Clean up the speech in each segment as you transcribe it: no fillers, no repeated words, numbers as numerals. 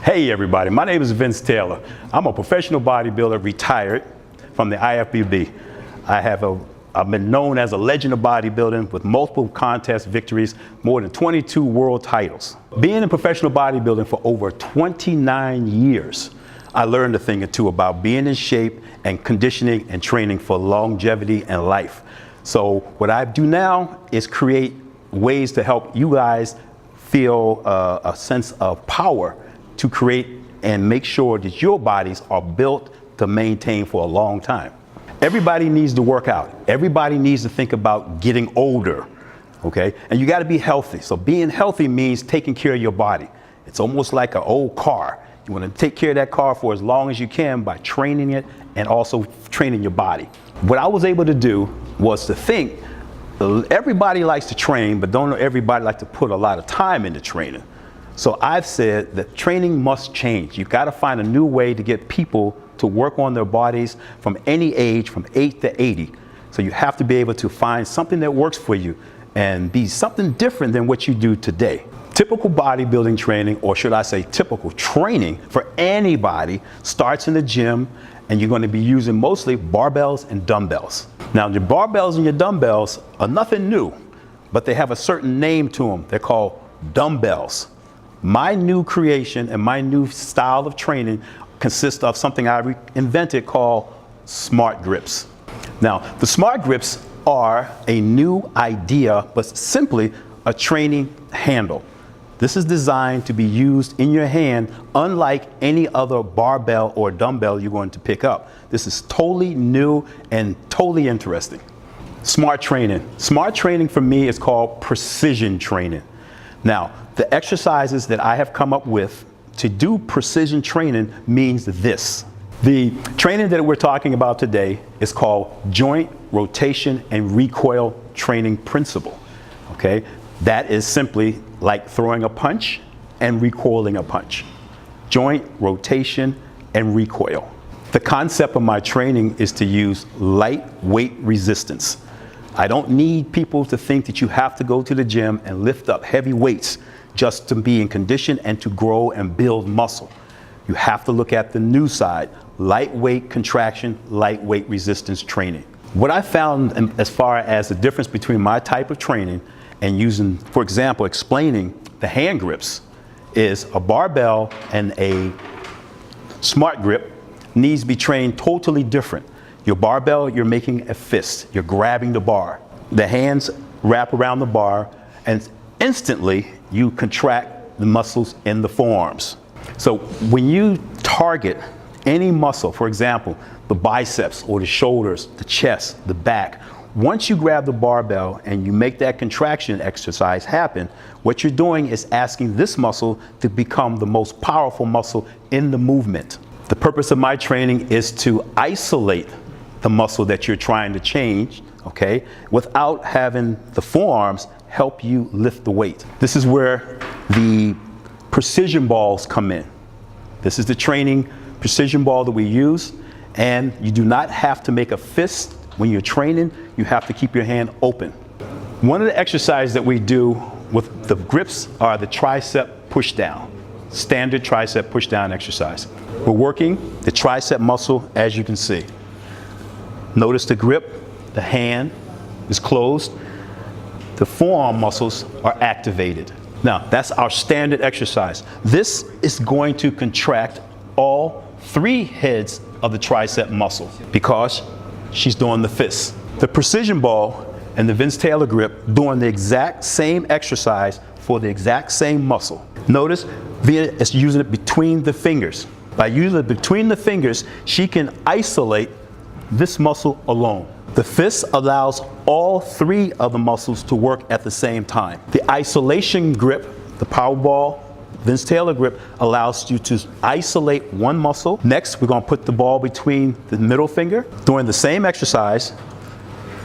Hey everybody, my name is Vince Taylor. I'm a professional bodybuilder, retired from the IFBB. I've been known as a legend of bodybuilding with multiple contest victories, more than 22 world titles. Being in professional bodybuilding for over 29 years, I learned a thing or two about being in shape and conditioning and training for longevity and life. So what I do now is create ways to help you guys feel a sense of power to create and make sure that your bodies are built to maintain for a long time. Everybody needs to work out. Everybody needs to think about getting older, okay? And you gotta be healthy. So being healthy means taking care of your body. It's almost like an old car. You wanna take care of that car for as long as you can by training it and also training your body. What I was able to do was to think, everybody likes to train, but don't everybody like to put a lot of time into training. So I've said that training must change. You've got to find a new way to get people to work on their bodies from any age, from 8 to 80. So you have to be able to find something that works for you and be something different than what you do today. Typical bodybuilding training, or should I say typical training for anybody, starts in the gym, and you're going to be using mostly barbells and dumbbells. Now your barbells and your dumbbells are nothing new, but they have a certain name to them. They're called dumbbells. My new creation and my new style of training consists of something I invented called smart grips. Now, the smart grips are a new idea, but simply a training handle. This is designed to be used in your hand, unlike any other barbell or dumbbell you're going to pick up. This is totally new and totally interesting. Smart training. Smart training for me is called precision training. Now, the exercises that I have come up with to do precision training means this. The training that we're talking about today is called joint rotation and recoil training principle. Okay, that is simply like throwing a punch and recoiling a punch. Joint rotation and recoil. The concept of my training is to use lightweight resistance. I don't need people to think that you have to go to the gym and lift up heavy weights just to be in condition and to grow and build muscle. You have to look at the new side, lightweight contraction, lightweight resistance training. What I found as far as the difference between my type of training and using, for example, explaining the hand grips, is a barbell and a smart grip needs to be trained totally different. Your barbell, you're making a fist. You're grabbing the bar. The hands wrap around the bar, and instantly you contract the muscles in the forearms. So when you target any muscle, for example, the biceps or the shoulders, the chest, the back, once you grab the barbell and you make that contraction exercise happen, what you're doing is asking this muscle to become the most powerful muscle in the movement. The purpose of my training is to isolate the muscle that you're trying to change, okay, without having the forearms help you lift the weight. This is where the precision balls come in. This is the training precision ball that we use, and you do not have to make a fist when you're training. You have to keep your hand open. One of the exercises that we do with the grips are the tricep push down, standard tricep push down exercise. We're working the tricep muscle, as you can see. Notice the grip, the hand is closed, the forearm muscles are activated. Now, that's our standard exercise. This is going to contract all three heads of the tricep muscle because she's doing the fist. The precision ball and the Vince Taylor grip doing the exact same exercise for the exact same muscle. Notice Via is using it between the fingers. By using it between the fingers, she can isolate this muscle alone. The fist allows all three of the muscles to work at the same time. The isolation grip, the power ball, Vince Taylor grip, allows you to isolate one muscle. Next, we're going to put the ball between the middle finger. During the same exercise,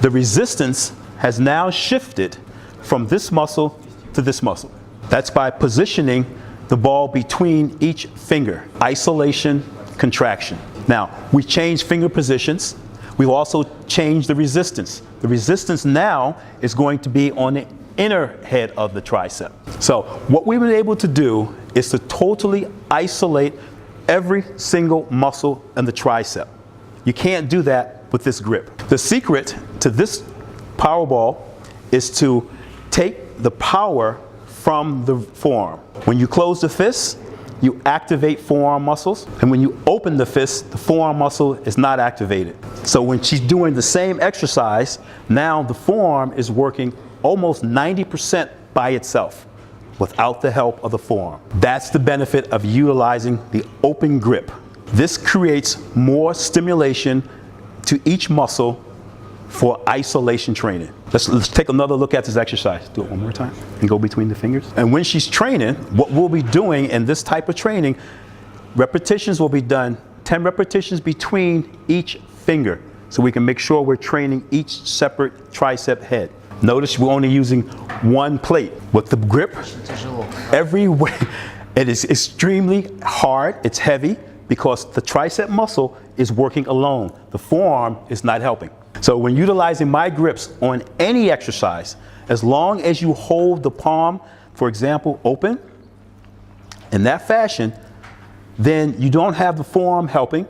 the resistance has now shifted from this muscle to this muscle. That's by positioning the ball between each finger. Isolation, contraction. Now, we change finger positions. We've also changed the resistance. The resistance now is going to be on the inner head of the tricep. So what we've been able to do is to totally isolate every single muscle in the tricep. You can't do that with this grip. The secret to this power ball is to take the power from the forearm. When you close the fist, you activate forearm muscles, and when you open the fist, the forearm muscle is not activated. So when she's doing the same exercise, now the forearm is working almost 90% by itself without the help of the forearm. That's the benefit of utilizing the open grip. This creates more stimulation to each muscle for isolation training. Let's take another look at this exercise. Do it one more time and go between the fingers. And when she's training, what we'll be doing in this type of training, repetitions will be done, 10 repetitions between each finger, so we can make sure we're training each separate tricep head. Notice we're only using one plate. With the grip, every way, it is extremely hard, it's heavy, because the tricep muscle is working alone. The forearm is not helping. So when utilizing my grips on any exercise, as long as you hold the palm, for example, open, in that fashion, then you don't have the forearm helping,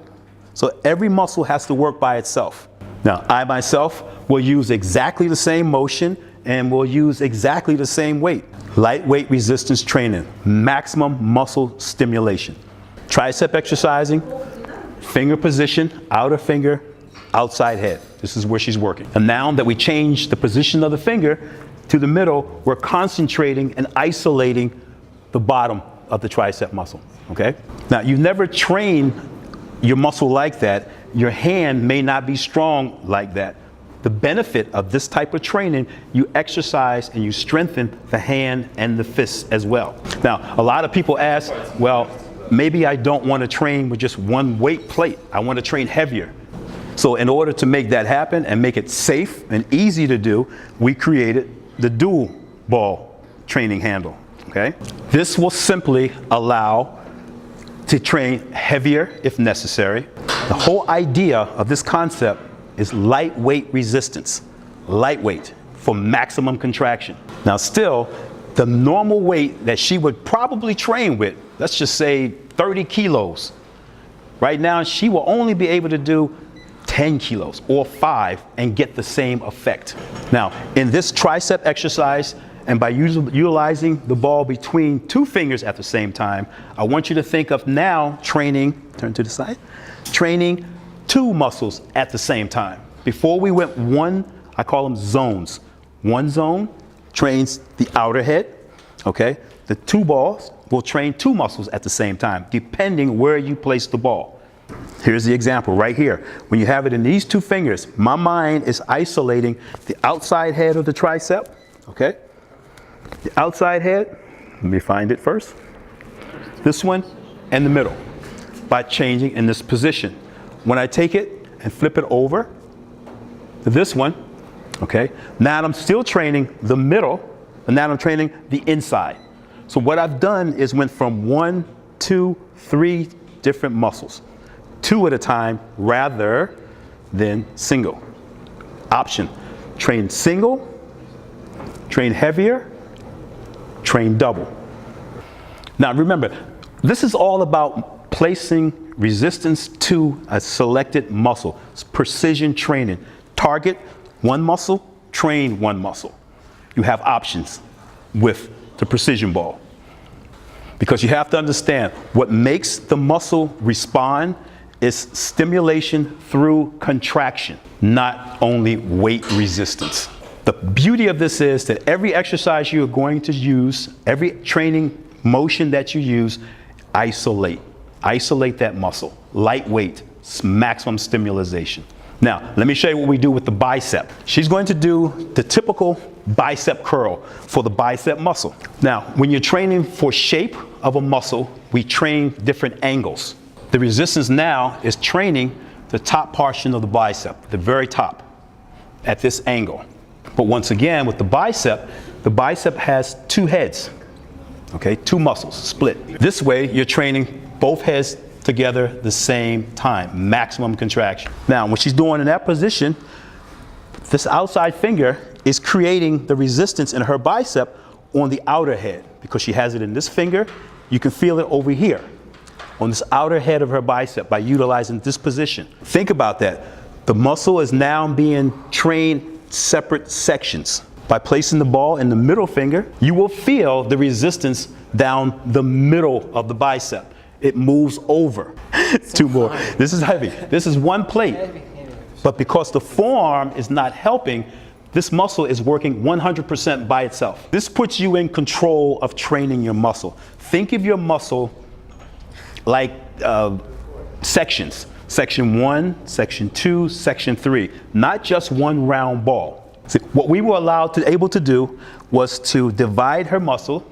so every muscle has to work by itself. Now, I myself will use exactly the same motion and will use exactly the same weight. Lightweight resistance training, maximum muscle stimulation. Tricep exercising, finger position, outer finger, outside head. This is where she's working. And now that we change the position of the finger to the middle, we're concentrating and isolating the bottom of the tricep muscle, okay? Now, you've never trained your muscle like that. Your hand may not be strong like that. The benefit of this type of training, you exercise and you strengthen the hand and the fist as well. Now, a lot of people ask, well, maybe I don't want to train with just one weight plate. I want to train heavier. So in order to make that happen and make it safe and easy to do, we created the dual ball training handle, okay? This will simply allow to train heavier if necessary. The whole idea of this concept is lightweight resistance, lightweight for maximum contraction. Now still, the normal weight that she would probably train with, let's just say 30 kilos. Right now, she will only be able to do 10 kilos or 5 and get the same effect. Now, in this tricep exercise, and by utilizing the ball between two fingers at the same time, I want you to think of now training, turn to the side, training two muscles at the same time. Before we went one, I call them zones. One zone trains the outer head, okay? The two balls will train two muscles at the same time, depending where you place the ball. Here's the example right here. When you have it in these two fingers, my mind is isolating the outside head of the tricep, okay? The outside head, let me find it first. This one and the middle by changing in this position. When I take it and flip it over to this one, okay? Now I'm still training the middle, and now I'm training the inside. So what I've done is went from 1, 2, 3 different muscles. 2 at a time rather than single. Option, train single, train heavier, train double. Now remember, this is all about placing resistance to a selected muscle. It's precision training. Target one muscle, train one muscle. You have options with the precision ball. Because you have to understand what makes the muscle respond is stimulation through contraction, not only weight resistance. The beauty of this is that every exercise you are going to use, every training motion that you use, isolate that muscle, lightweight, maximum stimulation. Now, let me show you what we do with the bicep. She's going to do the typical bicep curl for the bicep muscle. Now, when you're training for shape of a muscle, we train different angles. The resistance now is training the top portion of the bicep, the very top, at this angle. But once again, with the bicep has two heads, okay, two muscles split. This way, you're training both heads together the same time, maximum contraction. Now, when she's doing in that position, this outside finger is creating the resistance in her bicep on the outer head because she has it in this finger You can feel it over here on this outer head of her bicep by utilizing this position. Think about that. The muscle is now being trained separate sections. By placing the ball in the middle finger, you will feel the resistance down the middle of the bicep. It moves over. Two more. This is heavy. This is one plate. But because the forearm is not helping, this muscle is working 100% by itself. This puts you in control of training your muscle. Think of your muscle like sections. Section 1, Section 2, Section 3. Not just one round ball. See, what we were able to do was to divide her muscle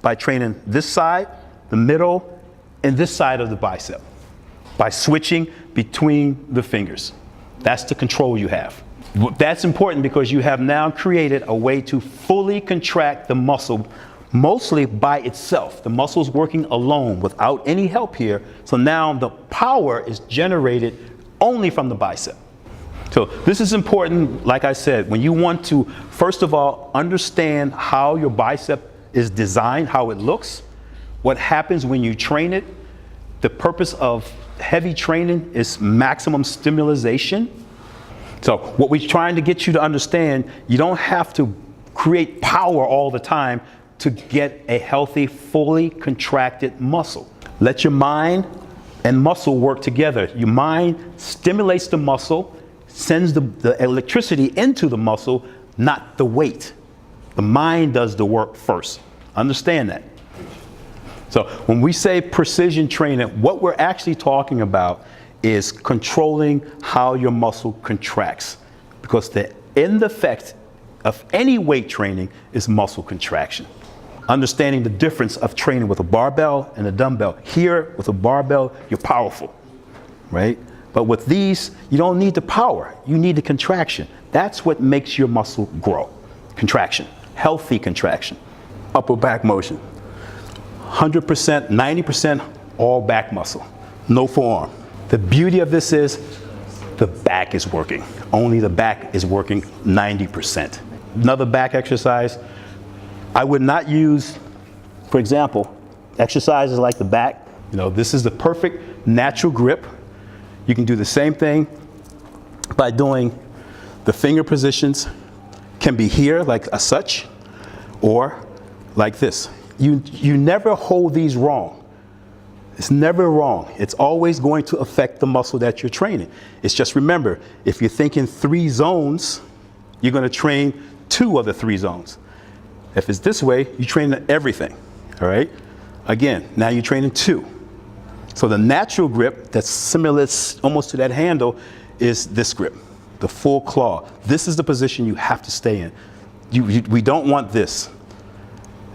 by training this side, the middle, and this side of the bicep. By switching between the fingers. That's the control you have. That's important because you have now created a way to fully contract the muscle, mostly by itself. The muscle's working alone without any help here. So now the power is generated only from the bicep. So this is important, like I said, when you want to, first of all, understand how your bicep is designed, how it looks, what happens when you train it. The purpose of heavy training is maximum stimulation. So what we're trying to get you to understand, you don't have to create power all the time to get a healthy, fully contracted muscle. Let your mind and muscle work together. Your mind stimulates the muscle, sends the electricity into the muscle, not the weight. The mind does the work first. Understand that. So when we say precision training, what we're actually talking about is controlling how your muscle contracts. Because the end effect of any weight training is muscle contraction. Understanding the difference of training with a barbell and a dumbbell. Here, with a barbell, you're powerful, right? But with these, you don't need the power. You need the contraction. That's what makes your muscle grow. Contraction, healthy contraction. Upper back motion. 100%, 90% all back muscle, no forearm. The beauty of this is the back is working. Only the back is working 90%. Another back exercise, I would not use, for example, exercises like the back. You know, this is the perfect natural grip. You can do the same thing by doing the finger positions. Can be here like a such, or like this. You never hold these wrong. It's never wrong. It's always going to affect the muscle that you're training. It's just remember, if you're thinking 3 zones, you're going to train 2 of the 3 zones. If it's this way, you train everything, all right? Again, now you're training 2. So the natural grip that's similar almost to that handle is this grip, the full claw. This is the position you have to stay in. We don't want this.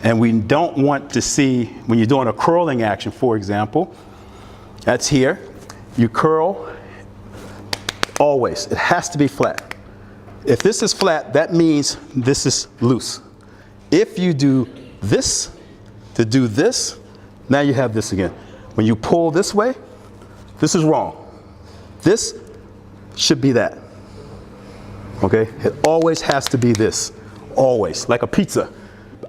And we don't want to see, when you're doing a curling action, for example, that's here. You curl, always. It has to be flat. If this is flat, that means this is loose. If you do this to do this, now you have this again. When you pull this way, this is wrong. This should be that. Okay? It always has to be this. Always. Like a pizza.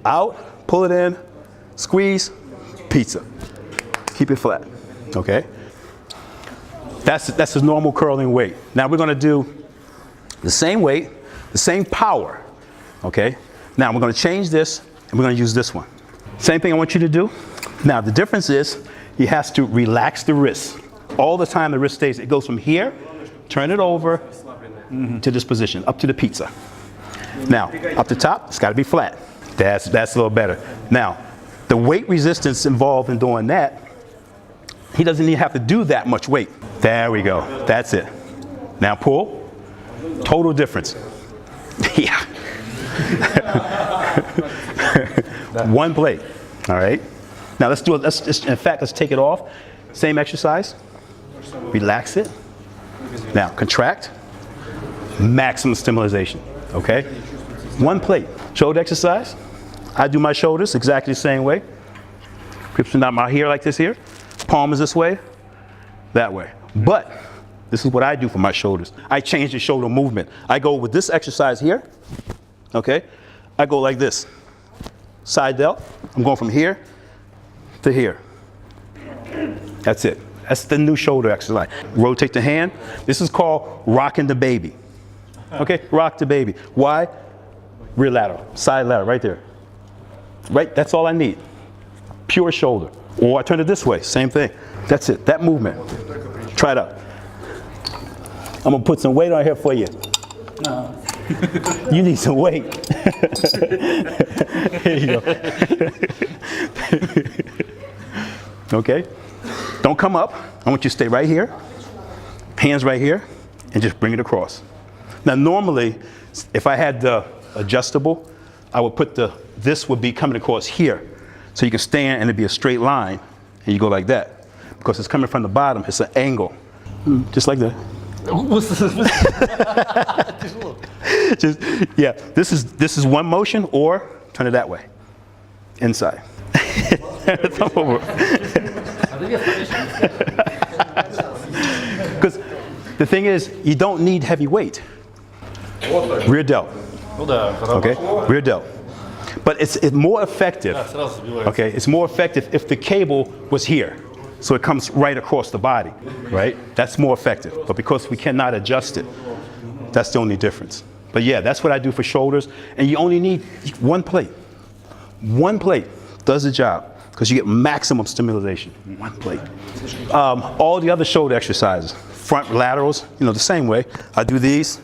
Out. Pull it in, squeeze, pizza. Keep it flat, okay? That's the normal curling weight. Now we're gonna do the same weight, the same power, okay? Now we're gonna change this, and we're gonna use this one. Same thing I want you to do. Now the difference is, you have to relax the wrist. All the time the wrist stays, it goes from here, turn it over to this position, up to the pizza. Now, up the top, it's gotta be flat. That's a little better. Now, the weight resistance involved in doing that, he doesn't even have to do that much weight. There we go. That's it. Now pull. Total difference. Yeah. One plate. All right. Now let's do it. In fact, let's take it off. Same exercise. Relax it. Now contract. Maximum stimulation. Okay. One plate. Shoulder exercise. I do my shoulders exactly the same way. Grips are not my here like this here. Palm is this way, that way. But this is what I do for my shoulders. I change the shoulder movement. I go with this exercise here, okay? I go like this. Side delt. I'm going from here to here. That's it. That's the new shoulder exercise. Rotate the hand. This is called rocking the baby. Okay, rock the baby. Why? Rear lateral, side lateral, right there. Right, that's all I need. Pure shoulder. Or I turn it this way, same thing. That's it, that movement. Try it out. I'm gonna put some weight on here for you. No. You need some weight. Here you go. Okay, don't come up. I want you to stay right here. Hands right here, and just bring it across. Now normally, if I had the adjustable, I would put this would be coming across here. So you can stand and it'd be a straight line, and you go like that. Because it's coming from the bottom, it's an angle. Just like that. Just, yeah, this is one motion, or turn it that way, inside. Because the thing is, you don't need heavy weight. Rear delt. Okay, rear delt. But it's more effective. Okay, it's more effective if the cable was here. So it comes right across the body, right? That's more effective. But because we cannot adjust it, that's the only difference. But yeah, that's what I do for shoulders. And you only need one plate. One plate does the job because you get maximum stimulation. One plate. All the other shoulder exercises, front laterals, the same way. I do these,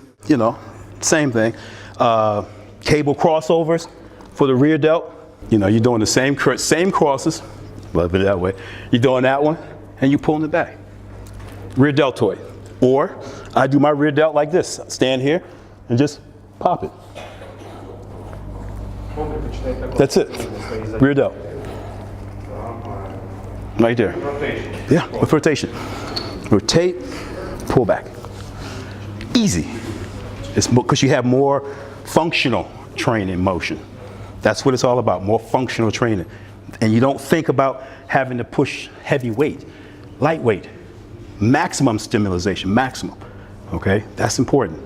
same thing. Cable crossovers for the rear delt. You're doing the same crosses. Love it that way. You're doing that one, and you're pulling it back. Rear deltoid. Or I do my rear delt like this. Stand here and just pop it. That's it. Rear delt. Right there. Yeah, with rotation. Rotate, pull back. Easy. It's because you have more functional training motion. That's what it's all about, more functional training. And you don't think about having to push heavy weight, lightweight, maximum stimulation, maximum, okay? That's important.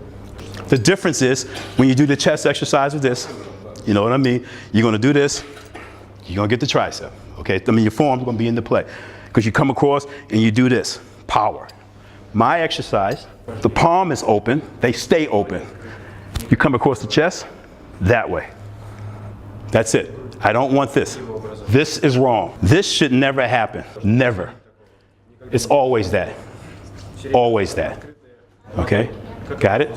The difference is when you do the chest exercise with this, you know what I mean? You're gonna do this, you're gonna get the tricep, okay? Your forearm's gonna be into play because you come across and you do this, power. My exercise, the palm is open, they stay open. You come across the chest, that way. That's it. I don't want this. This is wrong. This should never happen. Never. It's always that. Always that. Okay? Got it?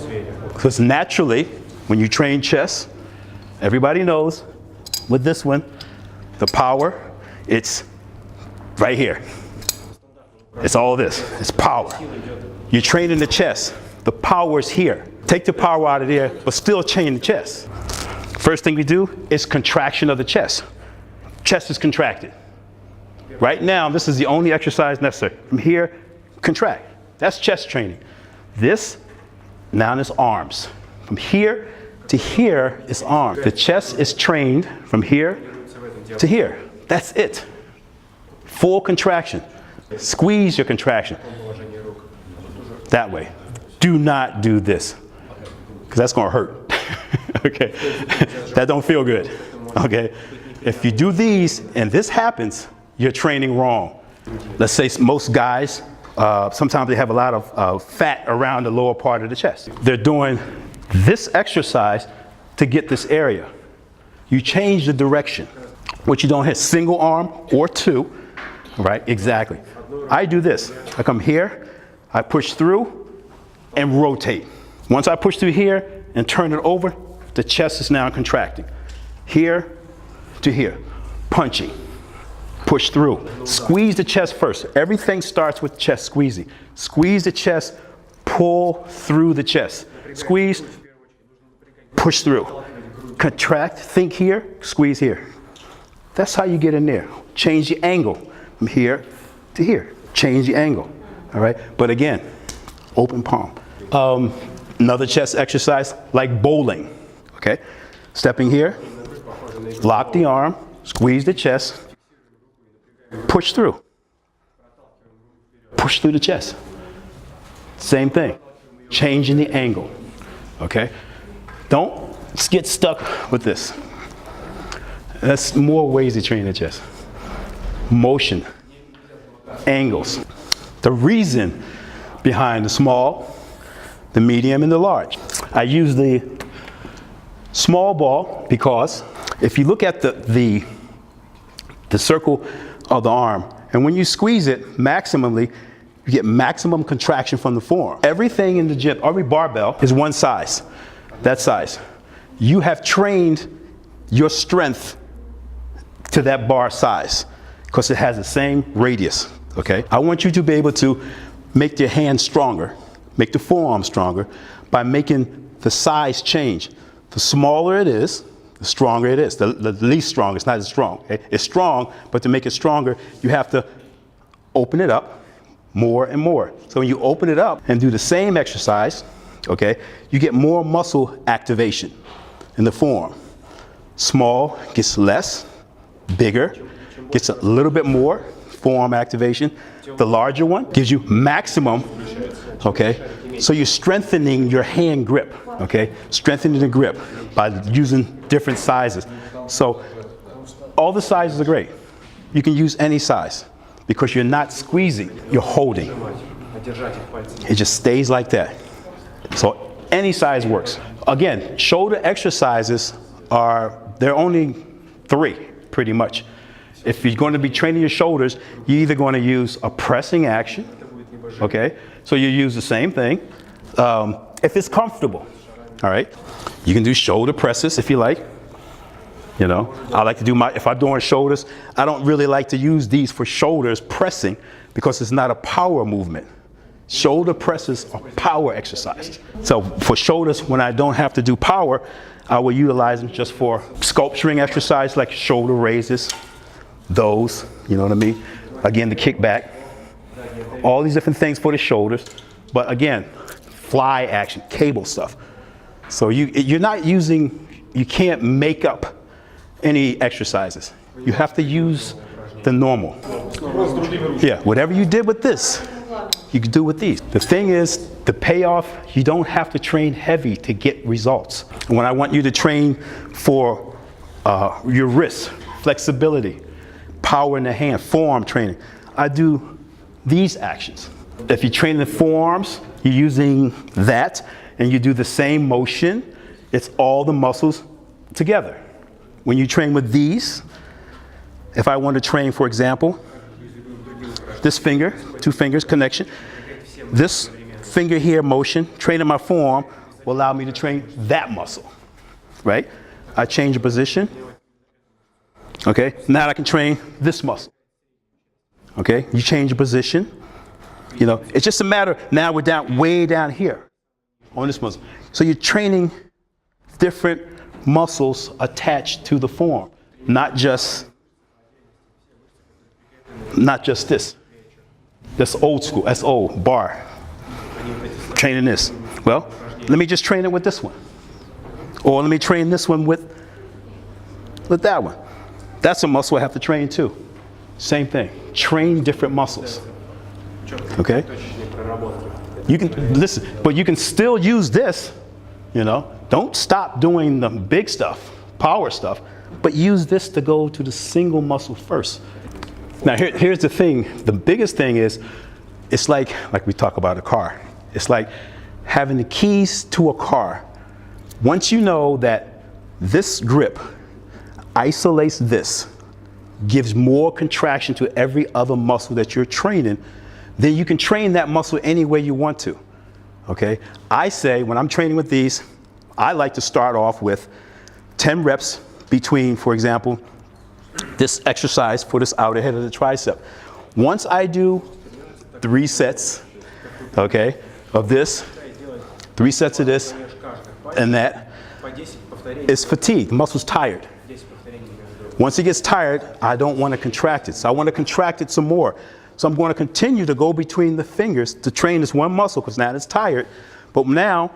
Because naturally, when you train chest, everybody knows with this one, the power, it's right here. It's all this. It's power. You're training the chest. The power is here. Take the power out of there, but still train the chest. First thing we do is contraction of the chest. Chest is contracted. Right now, this is the only exercise necessary. From here, contract. That's chest training. This, now is arms. From here to here is arms. The chest is trained from here to here. That's it. Full contraction. Squeeze your contraction. That way. Do not do this, because that's going to hurt. Okay, that don't feel good. Okay, if you do these and this happens, you're training wrong. Let's say most guys, sometimes they have a lot of fat around the lower part of the chest. They're doing this exercise to get this area. You change the direction. What you don't hit single arm or two, right? Exactly. I do this. I come here, I push through and rotate. Once I push through here and turn it over, the chest is now contracting. Here to here, punching, push through. Squeeze the chest first. Everything starts with chest squeezing. Squeeze the chest, pull through the chest. Squeeze, push through. Contract, think here, squeeze here. That's how you get in there. Change the angle from here to here. Change the angle, all right? But again, open palm. Another chest exercise like bowling, okay? Stepping here, lock the arm, squeeze the chest, push through. Push through the chest. Same thing, changing the angle, okay? Don't get stuck with this. That's more ways to train the chest. motion, angles. The reason behind the small, the medium, and the large. I use the small ball because if you look at the circle of the arm, and when you squeeze it maximally, you get maximum contraction from the forearm. Everything in the gym, every barbell is one size, that size. You have trained your strength to that bar size because it has the same radius, okay? I want you to be able to make your hand stronger, make the forearm stronger by making the size change. The smaller it is, the stronger it is. The least strong, it's not as strong. Okay? It's strong, but to make it stronger, you have to open it up more and more. So when you open it up and do the same exercise, okay, you get more muscle activation in the forearm. Small gets less, bigger gets a little bit more forearm activation. The larger one gives you maximum, okay? So you're strengthening your hand grip, okay? Strengthening the grip by using different sizes. So all the sizes are great. You can use any size because you're not squeezing, you're holding. It just stays like that. So any size works. Again, shoulder exercises they're only 3 pretty much. If you're going to be training your shoulders, you're either going to use a pressing action, okay? So you use the same thing. If it's comfortable, all right? You can do shoulder presses if you like. You know, I like to do if I'm doing shoulders, I don't really like to use these for shoulders pressing because it's not a power movement. Shoulder presses are power exercises. So for shoulders, when I don't have to do power, I will utilize them just for sculpturing exercise like shoulder raises, those, you know what I mean? Again, the kickback, all these different things for the shoulders. But again, fly action, cable stuff. So you're not using, you can't make up any exercises. You have to use the normal. Yeah, whatever you did with this, you can do with these. The thing is, the payoff, you don't have to train heavy to get results. And when I want you to train for your wrist, flexibility, power in the hand, forearm training, I do these actions. If you train the forearms, you're using that, and you do the same motion, it's all the muscles together. When you train with these, if I want to train, for example, this finger, 2 fingers connection, this finger here motion, training my forearm will allow me to train that muscle, right? I change the position, okay? Now I can train this muscle, okay? You change the position, you know, it's just a matter, now we're way down here on this muscle. So you're training different muscles attached to the forearm, not just this old school, that's old, bar, training this. Well, let me just train it with this one. Or let me train this one with that one. That's a muscle I have to train too. Same thing, train different muscles, okay? You can, listen, but you can still use this, you know? Don't stop doing the big stuff, power stuff, but use this to go to the single muscle first. Now here's the thing, the biggest thing is, it's like we talk about a car. It's like having the keys to a car. Once you know that this grip isolates this, gives more contraction to every other muscle that you're training, then you can train that muscle any way you want to, okay? I say when I'm training with these, I like to start off with 10 reps between, for example, this exercise for this outer head of the tricep. Once I do 3 sets, okay, of this, 3 sets of this, and that, it's fatigued, the muscle's tired. Once it gets tired, I don't want to contract it. So I want to contract it some more. So I'm going to continue to go between the fingers to train this one muscle because now it's tired. But now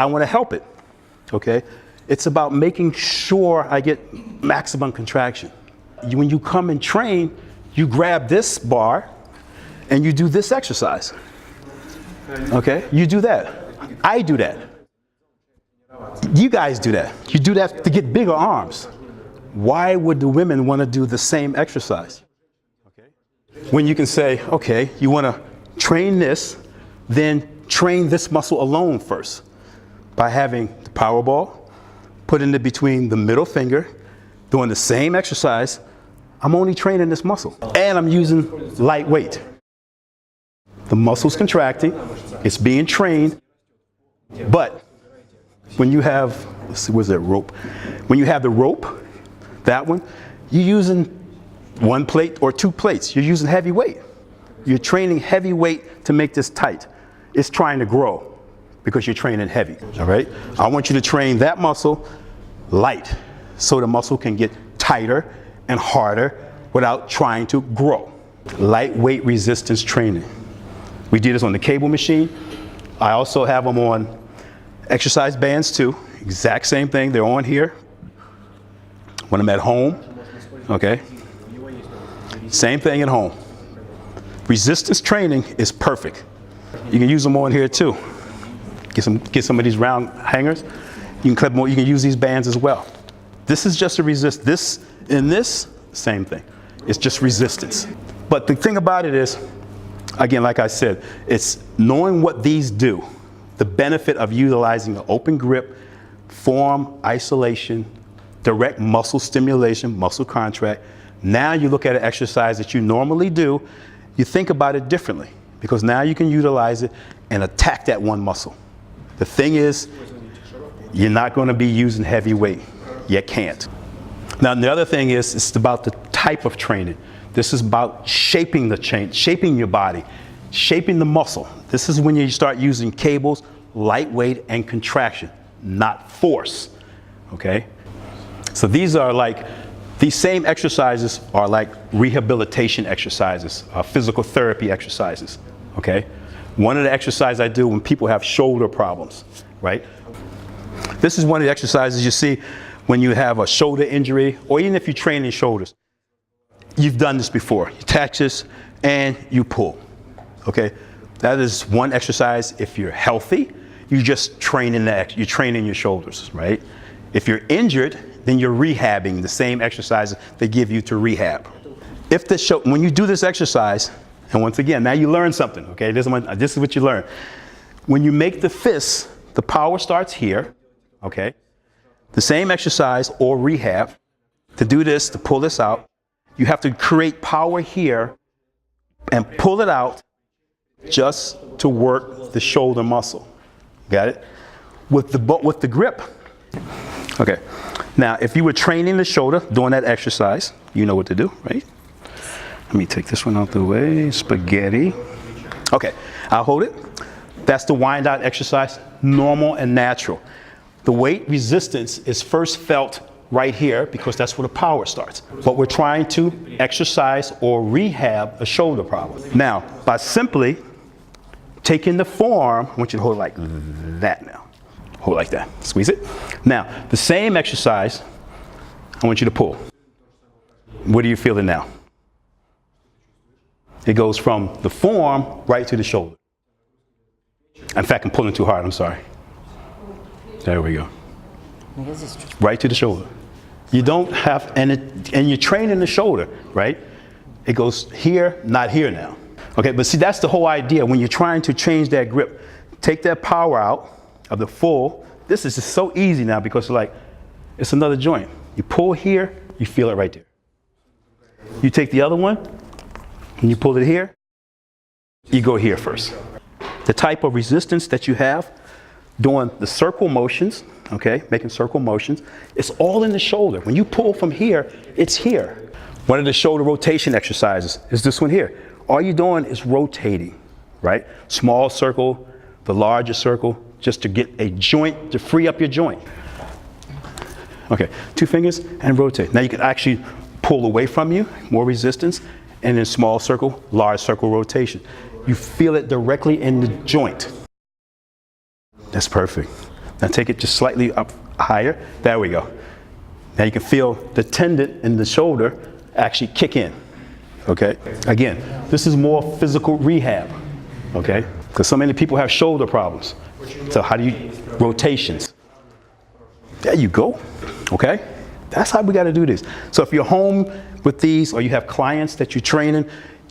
I want to help it, okay? It's about making sure I get maximum contraction. When you come and train, you grab this bar and you do this exercise, okay? You do that. I do that. You guys do that. You do that to get bigger arms. Why would the women want to do the same exercise? when you can say, okay, you want to train this, then train this muscle alone first by having the power ball, putting it between the middle finger, doing the same exercise. I'm only training this muscle, and I'm using light weight. The muscle's contracting, it's being trained, but when you have, let's see, where's that rope? When you have the rope, that one, you're using 1 plate or 2 plates. You're using heavy weight. You're training heavy weight to make this tight. It's trying to grow because you're training heavy, all right? I want you to train that muscle light so the muscle can get tighter and harder without trying to grow. Lightweight resistance training. We did this on the cable machine. I also have them on exercise bands too. Exact same thing, they're on here. When I'm at home, okay? Same thing at home. Resistance training is perfect. You can use them on here too. Get some of these round hangers. You can clip more. You can use these bands as well. This is just a resist. This and this, same thing. It's just resistance. But the thing about it is, again, like I said, it's knowing what these do. The benefit of utilizing an open grip, form, isolation, direct muscle stimulation, muscle contract. Now you look at an exercise that you normally do, you think about it differently because now you can utilize it and attack that one muscle. The thing is, you're not going to be using heavy weight. You can't. Now the other thing is, it's about the type of training. This is about shaping the chain, shaping your body, shaping the muscle. This is when you start using cables, lightweight and contraction, not force, okay? So these are like, these same exercises are like rehabilitation exercises, physical therapy exercises, okay? One of the exercises I do when people have shoulder problems, right? This is one of the exercises you see when you have a shoulder injury, or even if you train in shoulders. You've done this before. You attach this and you pull, okay? That is one exercise. If you're healthy, you're just training you're training your shoulders, right? If you're injured, then you're rehabbing the same exercises they give you to rehab. When you do this exercise, and once again, now you learn something, okay? This is what you learn. When you make the fists, the power starts here, okay? The same exercise or rehab, to do this, to pull this out, you have to create power here and pull it out just to work the shoulder muscle. Got it? With the grip. Okay. Now, if you were training the shoulder, doing that exercise, you know what to do, right? Let me take this one out the way. Spaghetti. Okay, I'll hold it. That's the wind out exercise, normal and natural. The weight resistance is first felt right here because that's where the power starts. But we're trying to exercise or rehab a shoulder problem. Now, by simply taking the forearm, I want you to hold it like that now. Hold it like that. Squeeze it. Now, the same exercise, I want you to pull. What are you feeling now? It goes from the forearm right to the shoulder. In fact, I'm pulling too hard. I'm sorry. There we go. Right to the shoulder. You don't have, and you're training the shoulder, right? It goes here, not here now. Okay, but see, that's the whole idea. When you're trying to change that grip, take that power out of the full. This is just so easy now because it's another joint. You pull here, you feel it right there. You take the other one, and you pull it here, you go here first. The type of resistance that you have doing the circle motions, okay, making circle motions, it's all in the shoulder. When you pull from here, it's here. One of the shoulder rotation exercises is this one here. All you're doing is rotating, right? Small circle, the larger circle, just to get a joint, to free up your joint. Okay, 2 fingers and rotate. Now you can actually pull away from you, more resistance, and then small circle, large circle rotation. You feel it directly in the joint. That's perfect. Now take it just slightly up higher. There we go. Now you can feel the tendon in the shoulder actually kick in. Okay? Again, this is more physical rehab. Okay? Because so many people have shoulder problems. So how do you, rotations. There you go. Okay? That's how we got to do this. So if you're home with these or you have clients that you're training,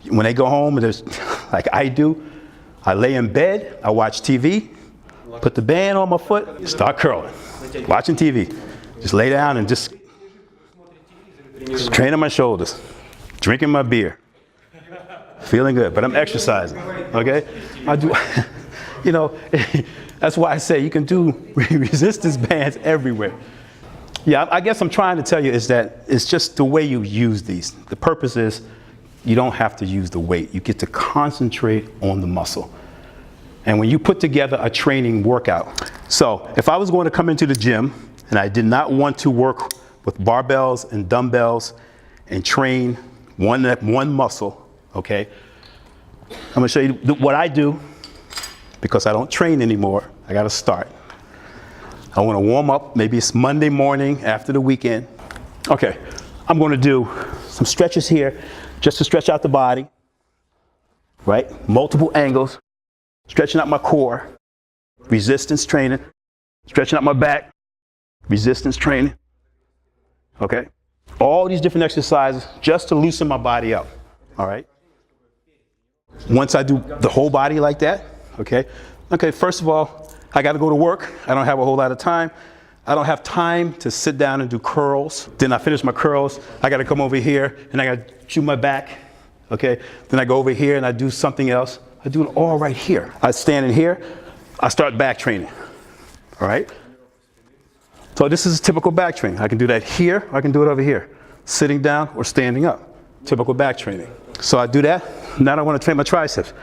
When they go home, there's, like I do, I lay in bed, I watch TV, put the band on my foot, start curling, watching TV. Just lay down and just training my shoulders, drinking my beer, feeling good, but I'm exercising, okay? I do, you know, that's why I say you can do resistance bands everywhere. Yeah, I guess I'm trying to tell you is that it's just the way you use these. The purpose is you don't have to use the weight. You get to concentrate on the muscle. And when you put together a training workout, so if I was going to come into the gym and I did not want to work with barbells and dumbbells and train one muscle, okay, I'm going to show you what I do because I don't train anymore. I got to start. I want to warm up. Maybe it's Monday morning after the weekend. Okay, I'm going to do some stretches here just to stretch out the body, right? Multiple angles, stretching out my core, resistance training, stretching out my back, resistance training, okay? All these different exercises just to loosen my body up, all right? Once I do the whole body like that, okay, first of all, I got to go to work. I don't have a whole lot of time. I don't have time to sit down and do curls. Then I finish my curls. I got to come over here and I got to chew my back. Okay. Then I go over here and I do something else. I do it all right here. I stand in here. I start back training. All right. So this is typical back training. I can do that here. I can do it over here, sitting down or standing up. Typical back training. So I do that. Now I want to train my triceps.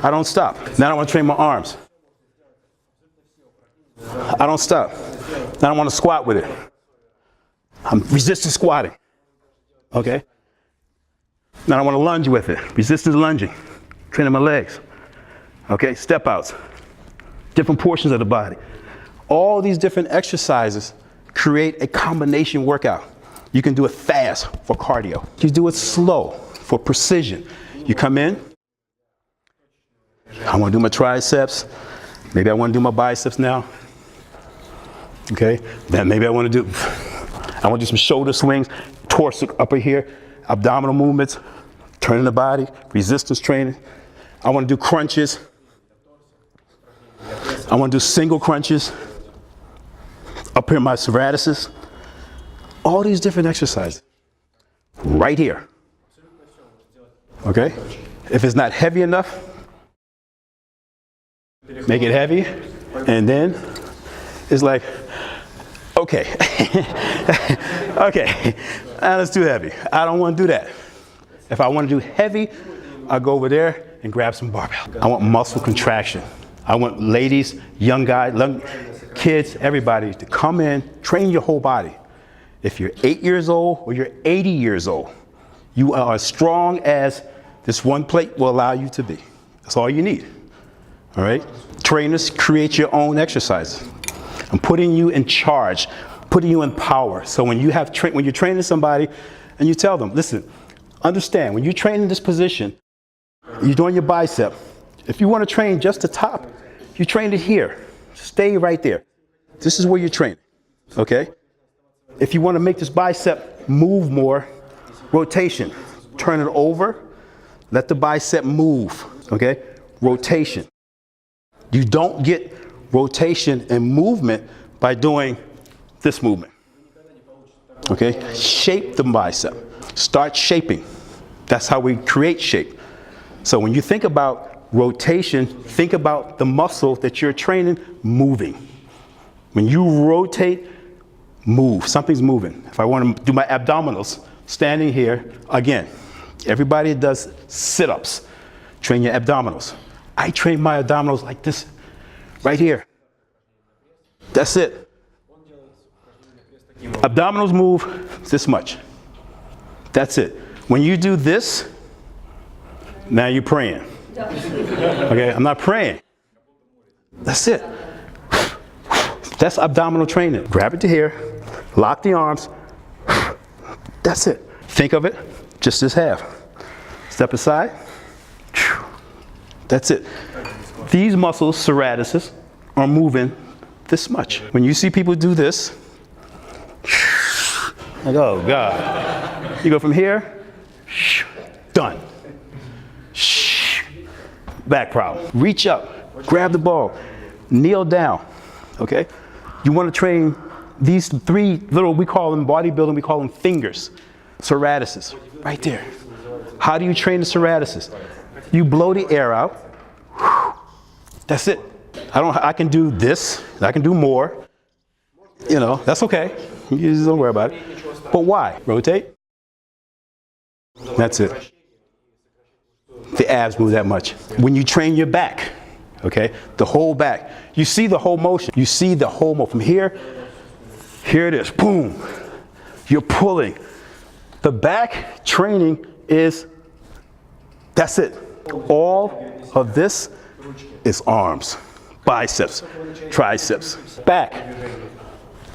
I don't stop. Now I want to train my arms. I don't stop. Now I want to squat with it. I'm resistance squatting. Okay? Now I want to lunge with it. Resistance lunging. Training my legs. Okay? Step outs. Different portions of the body. All these different exercises create a combination workout. You can do it fast for cardio. You do it slow for precision. You come in. I want to do my triceps. Maybe I want to do my biceps now. Okay, then maybe I want to do some shoulder swings, torso up here, abdominal movements, turning the body, resistance training. I want to do crunches. I want to do single crunches. Up here, my serratises. All these different exercises right here. Okay, if it's not heavy enough, make it heavy, and then it's like, okay, okay, now let's do heavy. I don't want to do that. If I want to do heavy, I'll go over there and grab some barbell. I want muscle contraction. I want ladies, young guys, kids, everybody to come in, train your whole body. If you're 8 years old or you're 80 years old, you are as strong as this one plate will allow you to be. That's all you need. All right? Trainers, create your own exercises. I'm putting you in charge, putting you in power. So when you're training somebody and you tell them, listen, understand, when you train in this position, you're doing your bicep. If you want to train just the top, you train it here. Stay right there. This is where you're training, okay? If you want to make this bicep move more, rotation. Turn it over, let the bicep move, okay? Rotation. You don't get rotation and movement by doing this movement. Okay? Shape the bicep. Start shaping. That's how we create shape. So when you think about rotation, think about the muscle that you're training moving. When you rotate, move. Something's moving. If I want to do my abdominals, standing here, again, everybody does sit-ups. Train your abdominals. I train my abdominals like this. Right here. That's it. Abdominals move this much. That's it. When you do this, now you're praying. Okay, I'm not praying. That's it. That's abdominal training. Grab it to here, lock the arms. That's it. Think of it just as half. Step aside. That's it. These muscles, serratises, are moving this much. When you see people do this, like, oh God. You go from here, done. back problem. Reach up, grab the ball, kneel down, okay? You want to train these three little, we call them bodybuilding, we call them fingers, serratuses, right there. How do you train the serratuses? You blow the air out. That's it. I can do this, I can do more. You know, that's okay. You just don't worry about it. But why? Rotate. That's it. The abs move that much. When you train your back, okay, the whole back, you see the whole motion. You see the whole motion. From here it is, boom. You're pulling. The back training is, that's it. All of this is arms, biceps, triceps, back.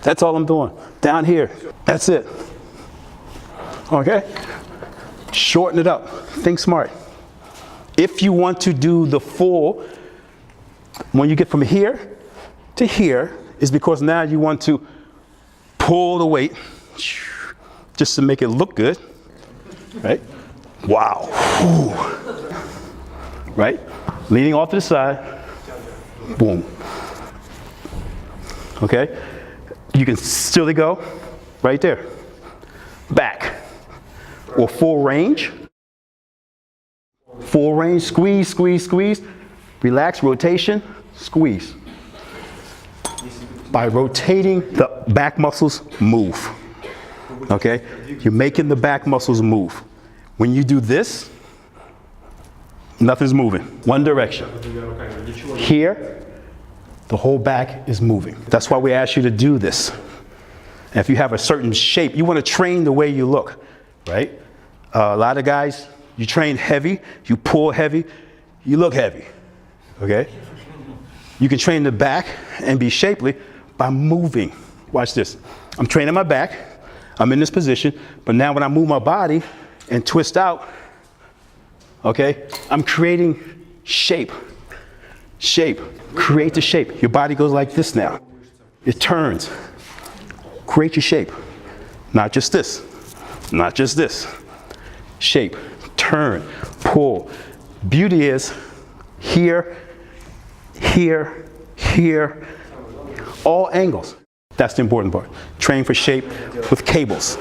That's all I'm doing. Down here, that's it. Okay? Shorten it up. Think smart. If you want to do the full, when you get from here to here, is because now you want to pull the weight just to make it look good, right? Wow. Ooh. Right? Leaning off to the side, boom. Okay? You can still go right there. Back. Or full range. Full range, squeeze, squeeze, squeeze. Relax, rotation, squeeze. By rotating, the back muscles move. Okay? You're making the back muscles move. When you do this, nothing's moving. One direction. Here, the whole back is moving. That's why we ask you to do this. And if you have a certain shape, you want to train the way you look, right? A lot of guys, you train heavy, you pull heavy, you look heavy, okay? You can train the back and be shapely by moving. Watch this. I'm training my back. I'm in this position, but now when I move my body and twist out, okay, I'm creating shape. Shape. Create the shape. Your body goes like this now. It turns. Create your shape. Not just this. Not just this. Shape. Turn. Pull. Beauty is here, here, here. All angles. That's the important part. Train for shape with cables.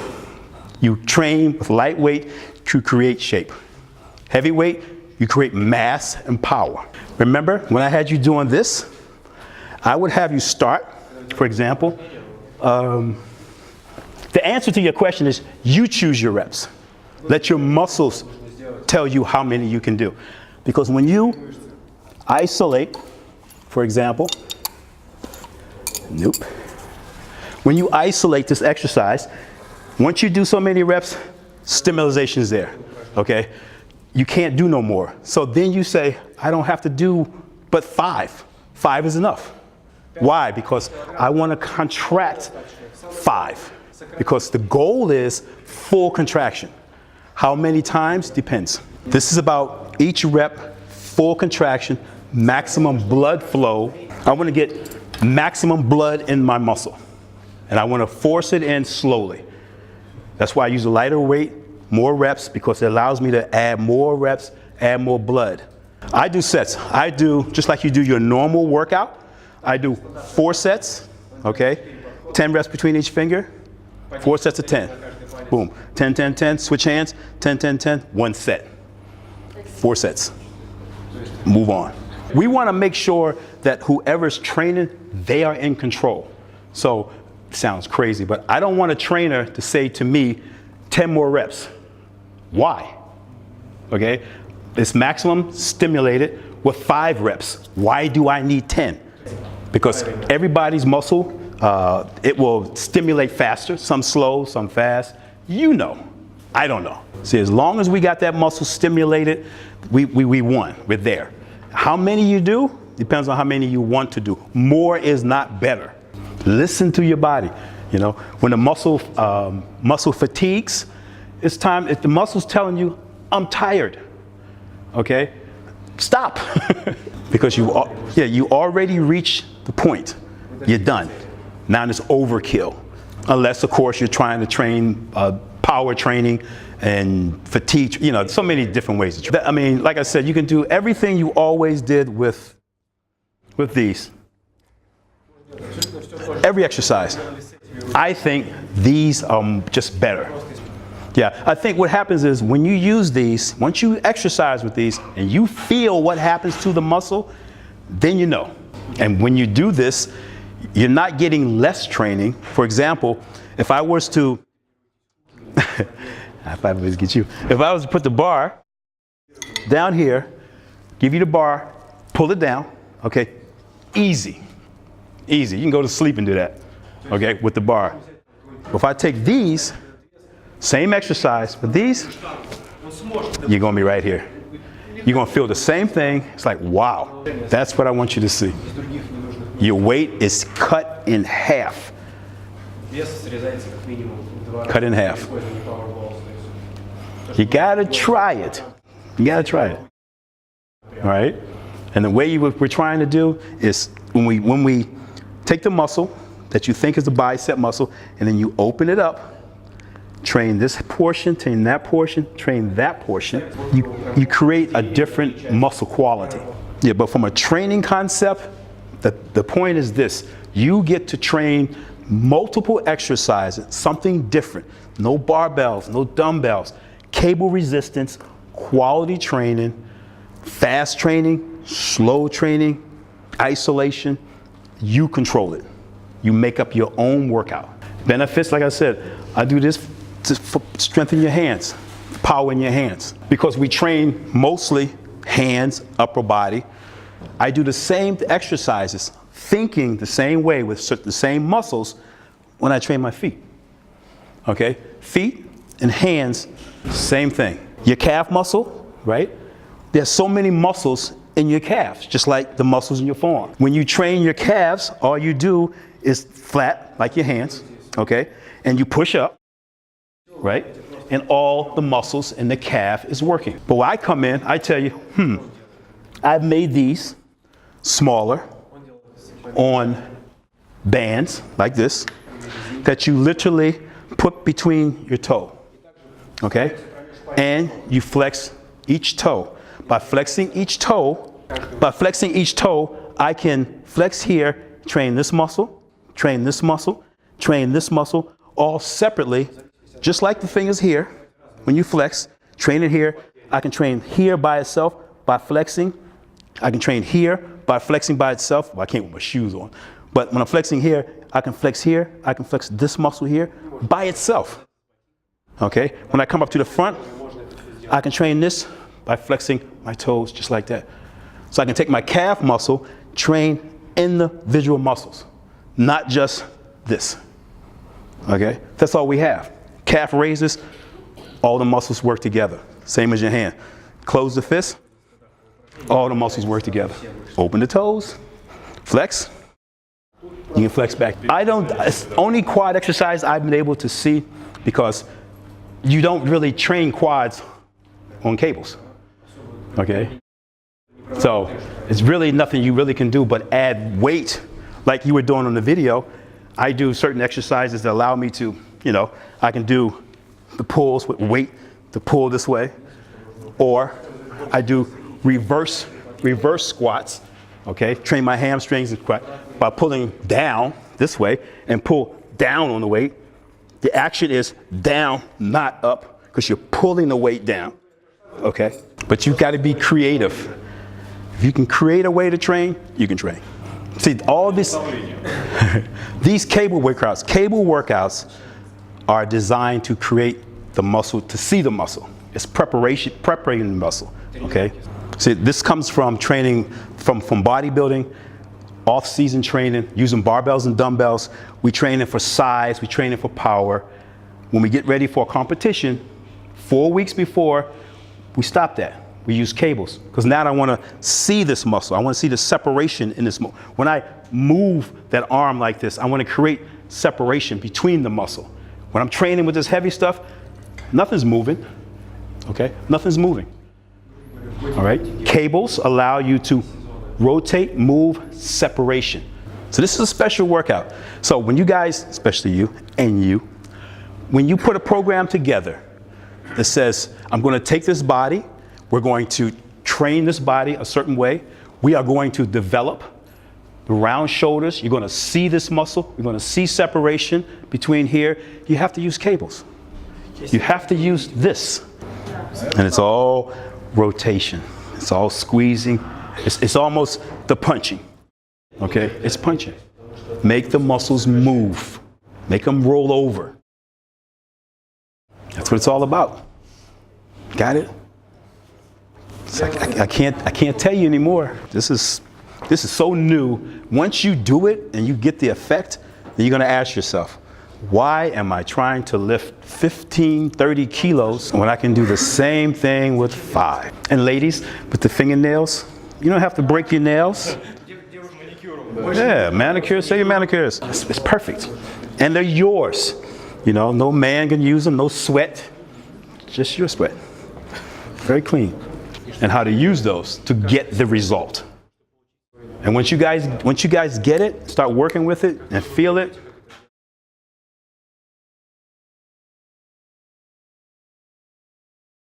You train with lightweight to create shape. Heavyweight, you create mass and power. Remember, when I had you doing this, I would have you start, for example, the answer to your question is you choose your reps. Let your muscles tell you how many you can do. Because when you isolate, for example, nope. When you isolate this exercise, once you do so many reps, stimulation is there, okay? You can't do no more. So then you say, I don't have to do but 5. 5 is enough. Why? Because I want to contract 5. Because the goal is full contraction. How many times? Depends. This is about each rep, full contraction, maximum blood flow. I want to get maximum blood in my muscle. And I want to force it in slowly. That's why I use a lighter weight, more reps, because it allows me to add more reps, add more blood. I do sets. I do, just like you do your normal workout, I do 4 sets, okay? 10 reps between each finger, 4 sets of 10. Boom, 10, 10, 10, switch hands, 10, 10, 10, 1 set. 4 sets. Move on. We want to make sure that whoever's training, they are in control. So, sounds crazy, but I don't want a trainer to say to me, 10 more reps. Why? Okay? It's maximum stimulated with 5 reps. Why do I need 10? Because everybody's muscle, it will stimulate faster, some slow, some fast. You know, I don't know. See, as long as we got that muscle stimulated, we won, we're there. How many you do, depends on how many you want to do. More is not better. Listen to your body. You know, when the muscle fatigues, it's time, if the muscle's telling you, I'm tired, okay? Stop. Because you already reached the point. You're done. Now it's overkill. Unless, of course, you're trying to train power training and fatigue, you know, so many different ways. I mean, like I said, you can do everything you always did with these. Every exercise. I think these are just better. Yeah, I think what happens is when you use these, once you exercise with these and you feel what happens to the muscle, then you know. And when you do this, you're not getting less training. For example, if I was to, if I was to put the bar down here, give you the bar, pull it down, okay? Easy, easy. You can go to sleep and do that, okay, with the bar. If I take these, same exercise, but these, you're gonna be right here. You're gonna feel the same thing. It's like, wow, that's what I want you to see. Your weight is cut in half. Cut in half. You gotta try it. You gotta try it. All right? And the way we're trying to do is when we take the muscle that you think is the bicep muscle, and then you open it up, train this portion, train that portion, train that portion, you create a different muscle quality. Yeah, but from a training concept, the point is this: you get to train multiple exercises, something different. No barbells, no dumbbells, cable resistance, quality training, fast training, slow training, isolation. You control it. You make up your own workout. Benefits, like I said, I do this to strengthen your hands, power in your hands. Because we train mostly hands, upper body, I do the same exercises, thinking the same way with the same muscles when I train my feet. Okay? Feet and hands, same thing. Your calf muscle, right? There's so many muscles in your calves, just like the muscles in your forearm. When you train your calves, all you do is flat, like your hands, okay? And you push up, right? And all the muscles in the calf is working. But when I come in, I tell you, I've made these smaller on bands like this that you literally put between your toe, okay? And you flex each toe. By flexing each toe, I can flex here, train this muscle, train this muscle, train this muscle, all separately, just like the fingers here. When you flex, train it here. I can train here by itself by flexing. I can train here by flexing by itself. Well, I can't with my shoes on. But when I'm flexing here, I can flex here. I can flex this muscle here by itself. Okay? When I come up to the front, I can train this by flexing my toes just like that. So I can take my calf muscle, train individual muscles, not just this. Okay? That's all we have. Calf raises, all the muscles work together. Same as your hand. Close the fist, all the muscles work together. Open the toes, flex, you can flex back. It's only quad exercise I've been able to see because you don't really train quads on cables. Okay? So it's really nothing you really can do but add weight like you were doing on the video. I do certain exercises that allow me to, you know, I can do the pulls with weight to pull this way, or I do reverse squats, okay? Train my hamstrings and squat by pulling down this way and pull down on the weight. The action is down, not up, because you're pulling the weight down, okay? But you've got to be creative. If you can create a way to train, you can train. See, all this, these cable workouts are designed to create the muscle, to see the muscle. It's preparing the muscle, okay? See, this comes from training, from bodybuilding, off-season training, using barbells and dumbbells. We train it for size, we train it for power. When we get ready for a competition, 4 weeks before, we stop that. We use cables, because now I want to see this muscle. I want to see the separation in this muscle. When I move that arm like this, I want to create separation between the muscle. When I'm training with this heavy stuff, nothing's moving, okay? Nothing's moving, all right? Cables allow you to rotate, move, separation. So this is a special workout. So when you guys, especially you and you, when you put a program together that says, I'm going to take this body, we're going to train this body a certain way, we are going to develop the round shoulders, you're going to see this muscle, you're going to see separation between here, you have to use cables. You have to use this. And it's all rotation. It's all squeezing. It's almost the punching. Okay? It's punching. Make the muscles move. Make them roll over. That's what it's all about. Got it? It's like, I can't tell you anymore. This is so new. Once you do it and you get the effect, then you're going to ask yourself, why am I trying to lift 15, 30 kilos when I can do the same thing with 5? And ladies, with the fingernails, you don't have to break your nails. Yeah, manicures, say your manicures. It's perfect. And they're yours. You know, no man can use them, no sweat. Just your sweat. Very clean. And how to use those to get the result. And once you guys get it, start working with it and feel it,